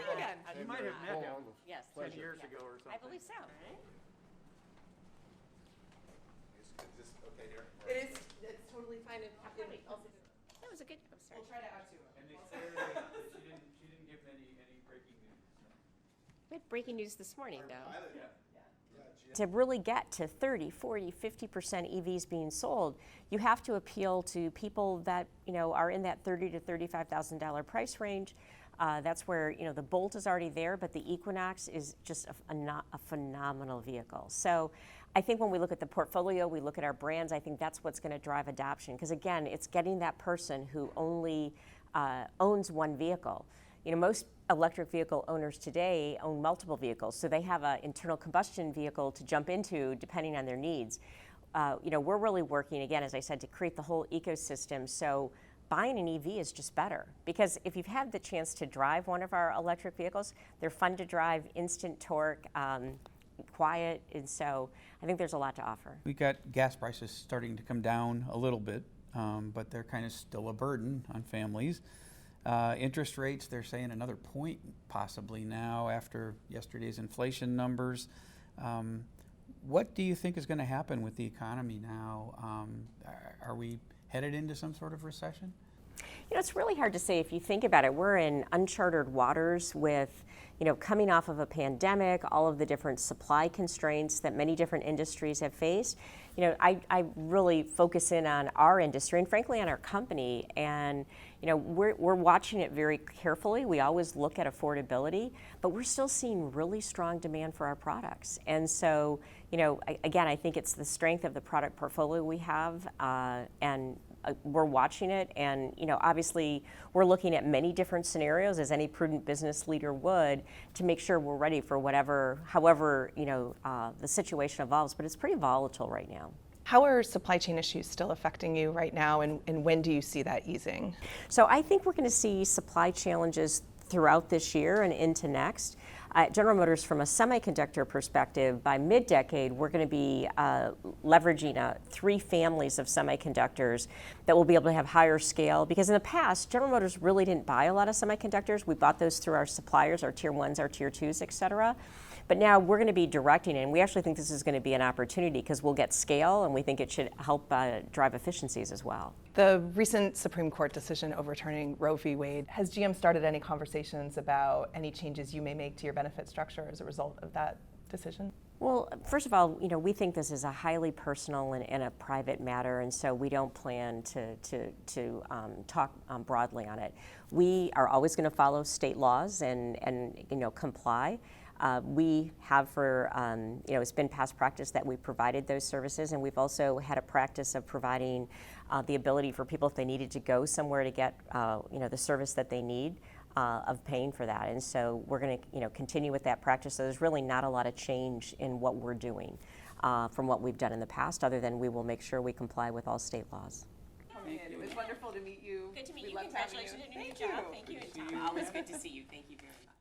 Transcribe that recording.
you again. You might have met him Yes. 10 years ago or something. I believe so. Is this okay here? It is. It's totally fine. That was a good. I'm sorry. We'll try to add to it. And they said that she didn't give any breaking news. We had breaking news this morning, though. Yeah. To really get to 30, 40, 50% EVs being sold, you have to appeal to people that are in that $30,000 to $35,000 price range. That's where the Bolt is already there, but the Equinox is just a phenomenal vehicle. So I think when we look at the portfolio, we look at our brands, I think that's what's going to drive adoption. Because again, it's getting that person who only owns one vehicle. Most electric vehicle owners today own multiple vehicles, so they have an internal combustion vehicle to jump into depending on their needs. We're really working, again, as I said, to create the whole ecosystem. So buying an EV is just better, because if you've had the chance to drive one of our electric vehicles, they're fun to drive, instant torque, quiet, and so I think there's a lot to offer. We got gas prices starting to come down a little bit, but they're kind of still a burden on families. Interest rates, they're saying another point possibly now after yesterday's inflation numbers. What do you think is going to happen with the economy now? Are we headed into some sort of recession? It's really hard to say if you think about it. We're in uncharted waters with, coming off of a pandemic, all of the different supply constraints that many different industries have faced. I really focus in on our industry and frankly on our company, and we're watching it very carefully. We always look at affordability, but we're still seeing really strong demand for our products. And so, again, I think it's the strength of the product portfolio we have, and we're watching it, and obviously we're looking at many different scenarios, as any prudent business leader would, to make sure we're ready for however the situation evolves. But it's pretty volatile right now. How are supply chain issues still affecting you right now, and when do you see that easing? So I think we're going to see supply challenges throughout this year and into next. General Motors, from a semiconductor perspective, by mid-decade, we're going to be leveraging 3 families of semiconductors that will be able to have higher scale. Because in the past, General Motors really didn't buy a lot of semiconductors. We bought those through our suppliers, our tier 1s, our tier 2s, et cetera. But now we're going to be directing it, and we actually think this is going to be an opportunity because we'll get scale, and we think it should help drive efficiencies as well. The recent Supreme Court decision overturning Roe v. Wade, has GM started any conversations about any changes you may make to your benefit structure as a result of that decision? Well, first of all, we think this is a highly personal and a private matter, and so we don't plan to talk broadly on it. We are always going to follow state laws and comply. We have it's been past practice that we've provided those services, and we've also had a practice of providing the ability for people, if they needed to go somewhere to get the service that they need, of paying for that. And so we're going to continue with that practice. So there's really not a lot of change in what we're doing from what we've done in the past, other than we will make sure we comply with all state laws. It was wonderful to meet you. Good to meet We you. loved having Congratulations on your new Thank job. you. Thank you. Always good to see you. Thank you very much.